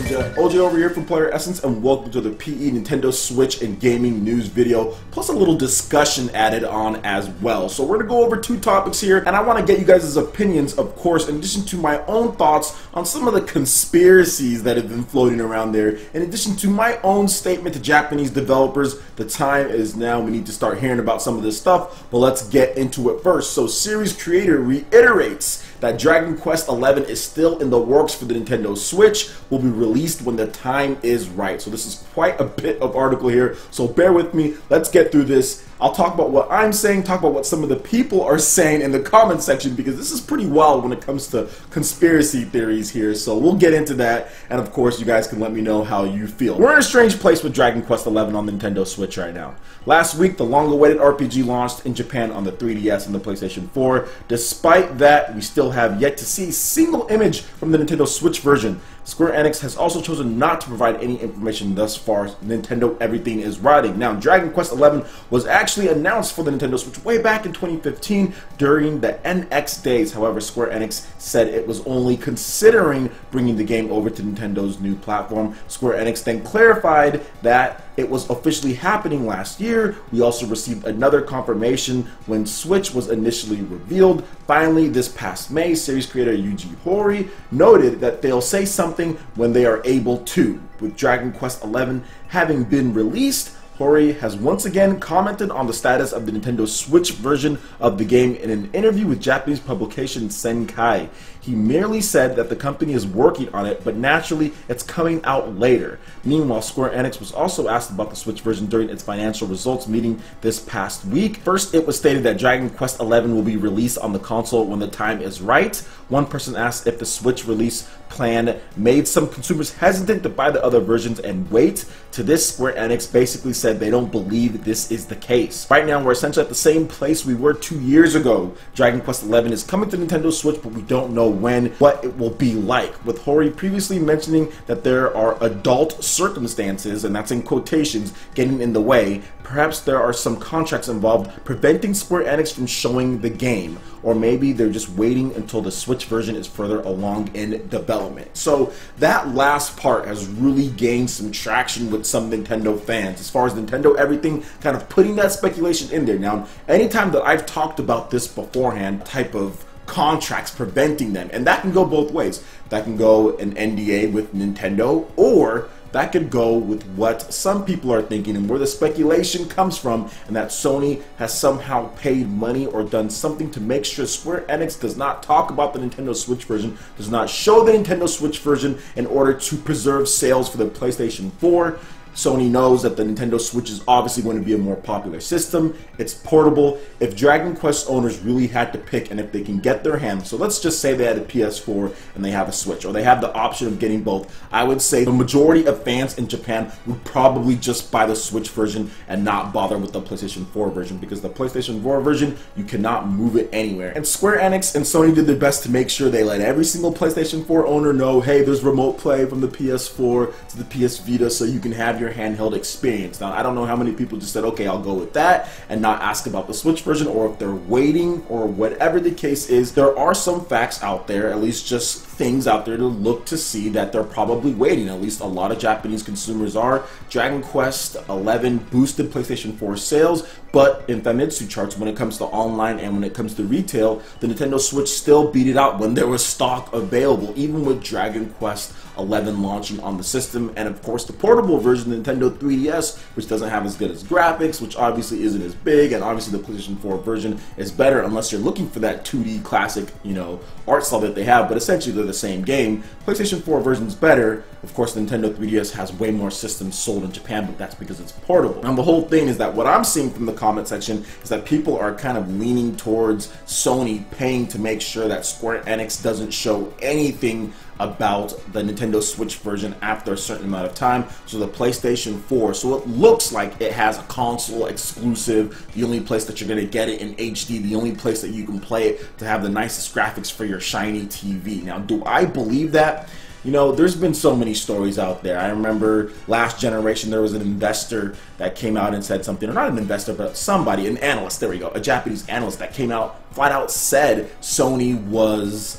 OJ over here from PlayerEssence, and welcome to the PE Nintendo Switch and Gaming News video, plus a little discussion added on as well. So we're going to go over two topics here, and I want to get you guys' opinions, of course, in addition to my own thoughts on some of the conspiracies that have been floating around there, in addition to my own statement to Japanese developers. The time is now, we need to start hearing about some of this stuff, but let's get into it first. So series creator reiterates that Dragon Quest XI is still in the works for the Nintendo Switch, will be released when the time is right. So this is quite a bit of article here, so bear with me. Let's get through this. I'll talk about what I'm saying, talk about what some of the people are saying in the comment section, because this is pretty wild when it comes to conspiracy theories here. So we'll get into that, and of course you guys can let me know how you feel. We're in a strange place with Dragon Quest XI on the Nintendo Switch right now. Last week, the long-awaited RPG launched in Japan on the 3DS and the PlayStation 4. Despite that, we still have yet to see a single image from the Nintendo Switch version. Square Enix has also chosen not to provide any information thus far. Nintendo Everything is riding. Now, Dragon Quest XI was actually announced for the Nintendo Switch way back in 2015 during the NX days. However, Square Enix said it was only considering bringing the game over to Nintendo's new platform. Square Enix then clarified that it was officially happening last year. We also received another confirmation when Switch was initially revealed. Finally, this past May, series creator Yuji Horii noted that they'll say something when they are able to. With Dragon Quest XI having been released, Horii has once again commented on the status of the Nintendo Switch version of the game in an interview with Japanese publication Senkai. He merely said that the company is working on it, but naturally it's coming out later. Meanwhile, Square Enix was also asked about the Switch version during its financial results meeting this past week. First, it was stated that Dragon Quest XI will be released on the console when the time is right. One person asked if the Switch release plan made some consumers hesitant to buy the other versions and wait. To this, Square Enix basically said they don't believe this is the case. Right now, we're essentially at the same place we were 2 years ago. Dragon Quest XI is coming to Nintendo Switch, but we don't know when, what it will be like. With Horii previously mentioning that there are adult circumstances, and that's in quotations, getting in the way, perhaps there are some contracts involved preventing Square Enix from showing the game. Or maybe they're just waiting until the Switch version is further along in development. So that last part has really gained some traction with some Nintendo fans, as far as Nintendo Everything kind of putting that speculation in there. Now, anytime that I've talked about this beforehand, type of contracts preventing them, and that can go both ways. That can go an NDA with Nintendo, or that could go with what some people are thinking and where the speculation comes from, and that Sony has somehow paid money or done something to make sure Square Enix does not talk about the Nintendo Switch version, does not show the Nintendo Switch version in order to preserve sales for the PlayStation 4. Sony knows that the Nintendo Switch is obviously going to be a more popular system. It's portable. If Dragon Quest owners really had to pick, and if they can get their hands, so let's just say they had a PS4 and they have a Switch, or they have the option of getting both, I would say the majority of fans in Japan would probably just buy the Switch version and not bother with the PlayStation 4 version, because the PlayStation 4 version, you cannot move it anywhere. And Square Enix and Sony did their best to make sure they let every single PlayStation 4 owner know, hey, there's remote play from the PS4 to the PS Vita, so you can have your handheld experience. Now, I don't know how many people just said, okay, I'll go with that and not ask about the Switch version, or if they're waiting, or whatever the case is. There are some facts out there, at least just things out there to look to see that they're probably waiting. At least a lot of Japanese consumers are. Dragon Quest XI boosted PlayStation 4 sales, but in Famitsu charts, when it comes to online and when it comes to retail, the Nintendo Switch still beat it out when there was stock available, even with Dragon Quest XI launching on the system. And of course, the portable version, the Nintendo 3DS, which doesn't have as good as graphics, which obviously isn't as big, and obviously the PlayStation 4 version is better unless you're looking for that 2D classic, you know, art style that they have, but essentially they're the same game. PlayStation 4 version is better. Of course, the Nintendo 3DS has way more systems sold in Japan, but that's because it's portable. And the whole thing is that what I'm seeing from the comment section is that people are kind of leaning towards Sony paying to make sure that Square Enix doesn't show anything about the Nintendo Switch version after a certain amount of time. So the PlayStation 4, so it looks like it has a console exclusive, the only place that you're going to get it in HD, the only place that you can play it to have the nicest graphics for your shiny TV. Now, do I believe that? You know, there's been so many stories out there. I remember last generation there was an investor that came out and said something, or not an investor, but somebody, an analyst, there we go, a Japanese analyst that came out flat out said Sony was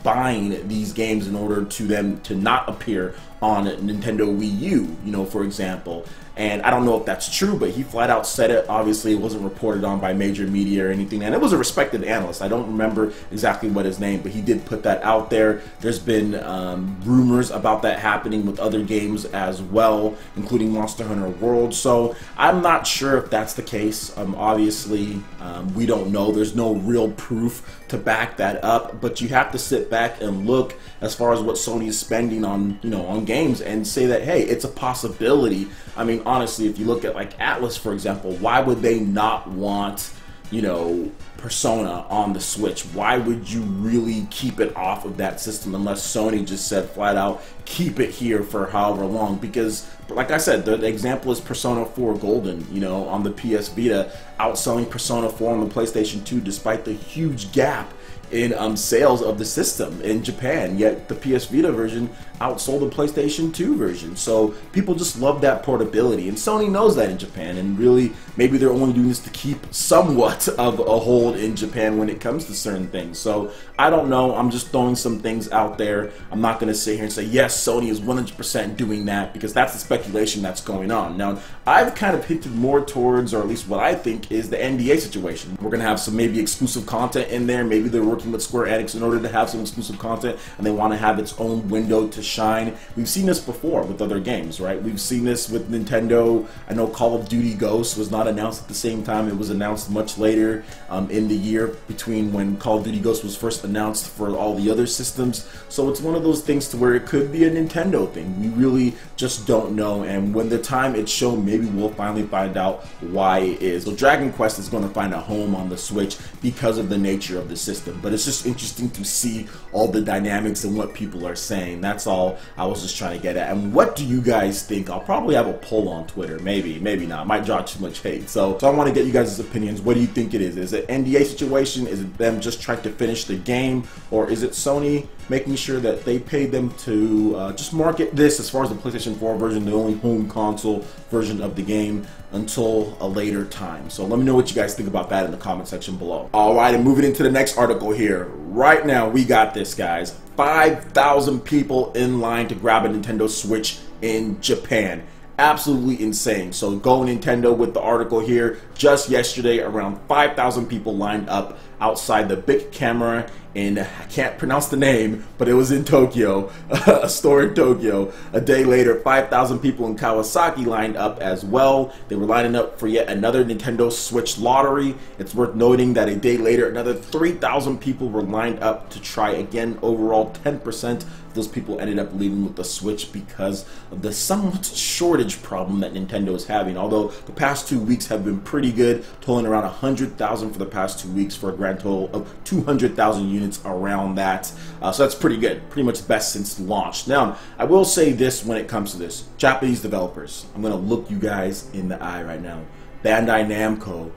buying these games in order to them to not appear on Nintendo Wii U, you know, for example. And I don't know if that's true, but he flat out said it. Obviously, it wasn't reported on by major media or anything, and it was a respected analyst. I don't remember exactly what his name, but he did put that out there. There's been rumors about that happening with other games as well, including Monster Hunter World. So I'm not sure if that's the case. Obviously, we don't know. There's no real proof to back that up, but you have to sit back and look as far as what Sony is spending on, you know, on games and say that, hey, it's a possibility. I mean, honestly, if you look at like Atlas, for example, why would they not want, you know, Persona on the Switch? Why would you really keep it off of that system unless Sony just said flat out, keep it here for however long? Because, like I said, the example is Persona 4 Golden, you know, on the PS Vita, outselling Persona 4 on the PlayStation 2 despite the huge gap in sales of the system in Japan, yet the PS Vita version outsold the PlayStation 2 version. So people just love that portability, and Sony knows that in Japan, and really maybe they're only doing this to keep somewhat of a hold in Japan when it comes to certain things. So I don't know, I'm just throwing some things out there. I'm not going to sit here and say yes, Sony is 100% doing that, because that's the speculation that's going on. Now I've kind of hinted more towards, or at least what I think is the NDA situation. We're going to have some maybe exclusive content in there. Maybe they're working with Square Enix in order to have some exclusive content, and they want to have its own window to shine. We've seen this before with other games, right? We've seen this with Nintendo. I know Call of Duty Ghosts was not announced at the same time. It was announced much later in the year between when Call of Duty Ghosts was first announced for all the other systems. So it's one of those things to where it could be a Nintendo thing. We really just don't know, and when the time it's shown, maybe we'll finally find out why it is. So Dragon Quest is going to find a home on the Switch because of the nature of the system, but it's just interesting to see all the dynamics and what people are saying. That's all I was just trying to get at. And what do you guys think? I'll probably have a poll on Twitter. Maybe not. Might draw too much hate. So I want to get you guys' opinions. What do you think it is? Is it NDA situation? Is it them just trying to finish the game? Or is it Sony making sure that they paid them to just market this as far as the PlayStation 4 version, the only home console version of the game, until a later time? So let me know what you guys think about that in the comment section below. Alright, and moving into the next article here. Right now, we got this, guys. 5,000 people in line to grab a Nintendo Switch in Japan. Absolutely insane. So go Nintendo with the article here. Just yesterday, around 5,000 people lined up outside the big camera in, I can't pronounce the name, but it was in Tokyo, a store in Tokyo. A day later, 5,000 people in Kawasaki lined up as well. They were lining up for yet another Nintendo Switch lottery. It's worth noting that a day later, another 3,000 people were lined up to try again. Overall, 10% of those people ended up leaving with the Switch because of the somewhat shortage problem that Nintendo is having. Although the past 2 weeks have been pretty good, totaling around 100,000 for the past 2 weeks for a grand total of 200,000 units around that. So that's pretty good, pretty much best since launch. Now, I will say this when it comes to this. Japanese developers, I'm going to look you guys in the eye right now. Bandai Namco,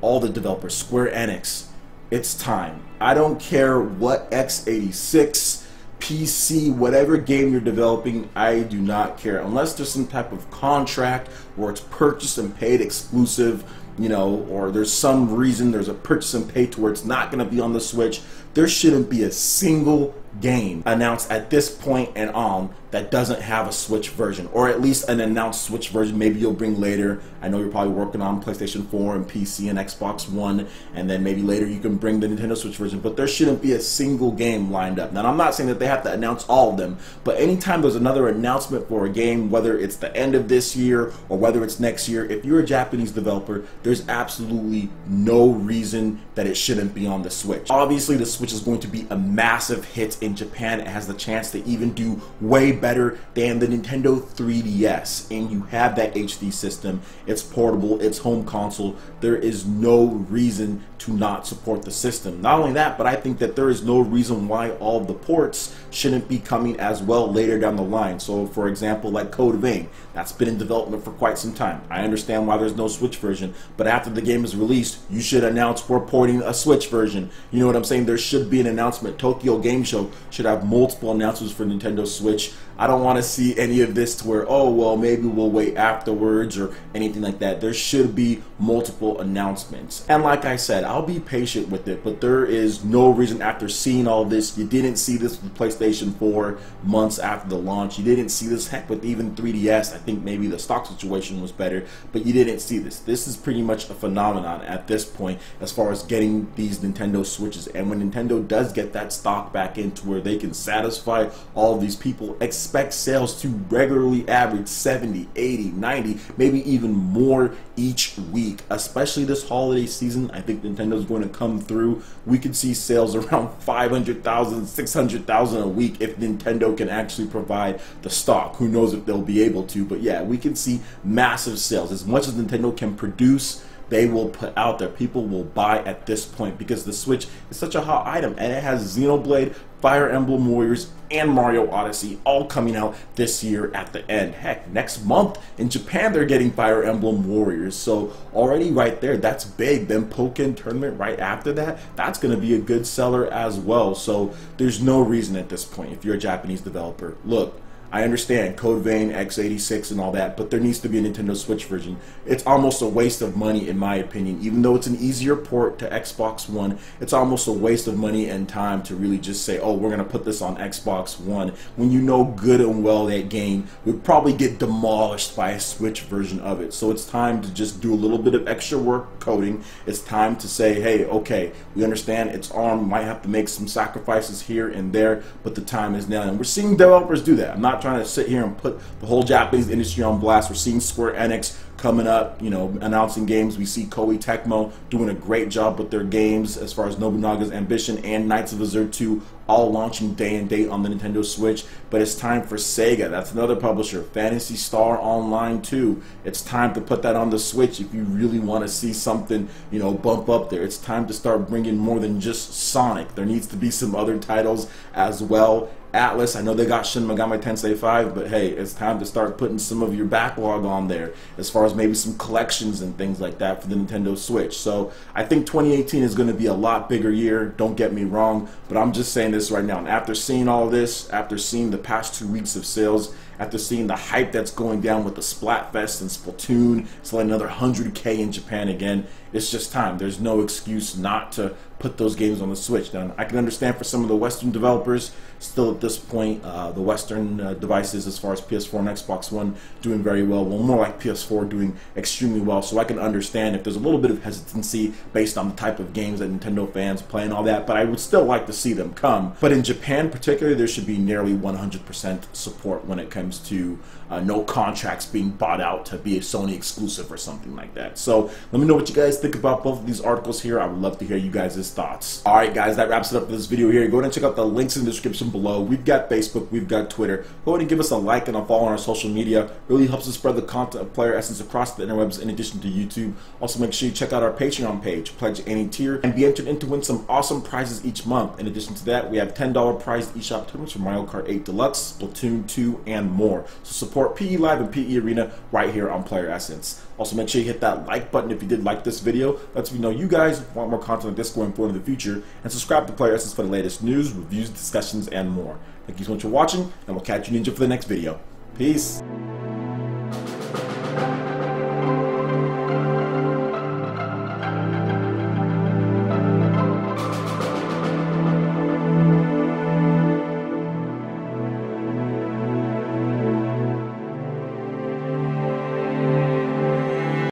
all the developers, Square Enix, it's time. I don't care what x86, PC, whatever game you're developing, I do not care. Unless there's some type of contract where it's purchased and paid exclusive, you know, or there's some reason there's a purchase and pay to where it's not going to be on the Switch, there shouldn't be a single game announced at this point and on that doesn't have a Switch version, or at least an announced Switch version. Maybe you'll bring later. I know you're probably working on PlayStation 4 and PC and Xbox One, and then maybe later you can bring the Nintendo Switch version, but there shouldn't be a single game lined up. Now, I'm not saying that they have to announce all of them, but anytime there's another announcement for a game, whether it's the end of this year or whether it's next year, if you're a Japanese developer, there's absolutely no reason that it shouldn't be on the Switch. Obviously, the Switch is going to be a massive hit in Japan. It has the chance to even do way better than the Nintendo 3DS, and you have that HD system. It's portable, it's home console. There is no reason to not support the system. Not only that, but I think that there is no reason why all of the ports shouldn't be coming as well later down the line. So for example, like Code Vein, that's been in development for quite some time. I understand why there's no Switch version, but after the game is released, you should announce we're porting a Switch version. You know what I'm saying? There should be an announcement. Tokyo Game Show should have multiple announcements for Nintendo Switch. I don't want to see any of this to where, oh, well, maybe we'll wait afterwards or anything like that. There should be multiple announcements. And like I said, I'll be patient with it, but there is no reason after seeing all this. You didn't see this with PlayStation 4 months after the launch. You didn't see this, heck, with even 3DS. I think maybe the stock situation was better, but you didn't see this. This is pretty much a phenomenon at this point as far as getting these Nintendo Switches. And when Nintendo does get that stock back into where they can satisfy all of these people, expect sales to regularly average 70, 80, 90, maybe even more each week. Especially this holiday season, I think Nintendo's going to come through. We could see sales around 500,000, 600,000 a week if Nintendo can actually provide the stock. Who knows if they'll be able to, but yeah, we can see massive sales. As much as Nintendo can produce, they will put out there. People will buy at this point because the Switch is such a hot item, and it has Xenoblade, Fire Emblem Warriors, and Mario Odyssey all coming out this year at the end. Heck, next month in Japan they're getting Fire Emblem Warriors, so already right there, that's big. Then Pokken Tournament right after that, that's going to be a good seller as well. So there's no reason at this point, if you're a Japanese developer, look, I understand Code Vein, x86 and all that, but there needs to be a Nintendo Switch version. It's almost a waste of money in my opinion. Even though it's an easier port to Xbox One, it's almost a waste of money and time to really just say, oh, we're going to put this on Xbox One, when you know good and well that game would probably get demolished by a Switch version of it. So it's time to just do a little bit of extra work coding. It's time to say, hey, okay, we understand it's ARM, might have to make some sacrifices here and there, but the time is now. And we're seeing developers do that. I'm not trying to sit here and put the whole Japanese industry on blast. We're seeing Square Enix coming up, you know, announcing games. We see Koei Tecmo doing a great job with their games as far as Nobunaga's Ambition and Knights of Azure 2 all launching day and date on the Nintendo Switch. But it's time for Sega. That's another publisher. Phantasy Star Online 2. It's time to put that on the Switch if you really want to see something, you know, bump up there. It's time to start bringing more than just Sonic. There needs to be some other titles as well. Atlas, I know they got Shin Megami Tensei 5, but hey, it's time to start putting some of your backlog on there as far as maybe some collections and things like that for the Nintendo Switch. So I think 2018 is going to be a lot bigger year, don't get me wrong, but I'm just saying this right now. And after seeing all this, after seeing the past 2 weeks of sales, after seeing the hype that's going down with the Splatfest and Splatoon, selling another 100K in Japan again, it's just time. There's no excuse not to put those games on the Switch. Now, I can understand for some of the Western developers, still at this point, the Western devices as far as PS4 and Xbox One doing very well. Well, more like PS4 doing extremely well. So I can understand if there's a little bit of hesitancy based on the type of games that Nintendo fans play and all that, but I would still like to see them come. But in Japan particularly, there should be nearly 100% support when it comes to no contracts being bought out to be a Sony exclusive or something like that. So let me know what you guys think about both of these articles here. I would love to hear you guys' thoughts. Alright guys, that wraps it up for this video here. Go ahead and check out the links in the description below. We've got Facebook, we've got Twitter. Go ahead and give us a like and a follow on our social media. Really helps us spread the content of PlayerEssence across the interwebs in addition to YouTube. Also make sure you check out our Patreon page, pledge any tier, and be entered in to win some awesome prizes each month. In addition to that, we have $10 prize eShop tournaments for Mario Kart 8 Deluxe, Splatoon 2, and more. So support PE Live and PE Arena right here on PlayerEssence. Also make sure you hit that like button if you did like this video. Lets me know you guys want more content like this going forward in the future. And subscribe to PlayerEssence for the latest news, reviews, discussions, and more. Thank you so much for watching, and we'll catch you ninja for the next video. Peace.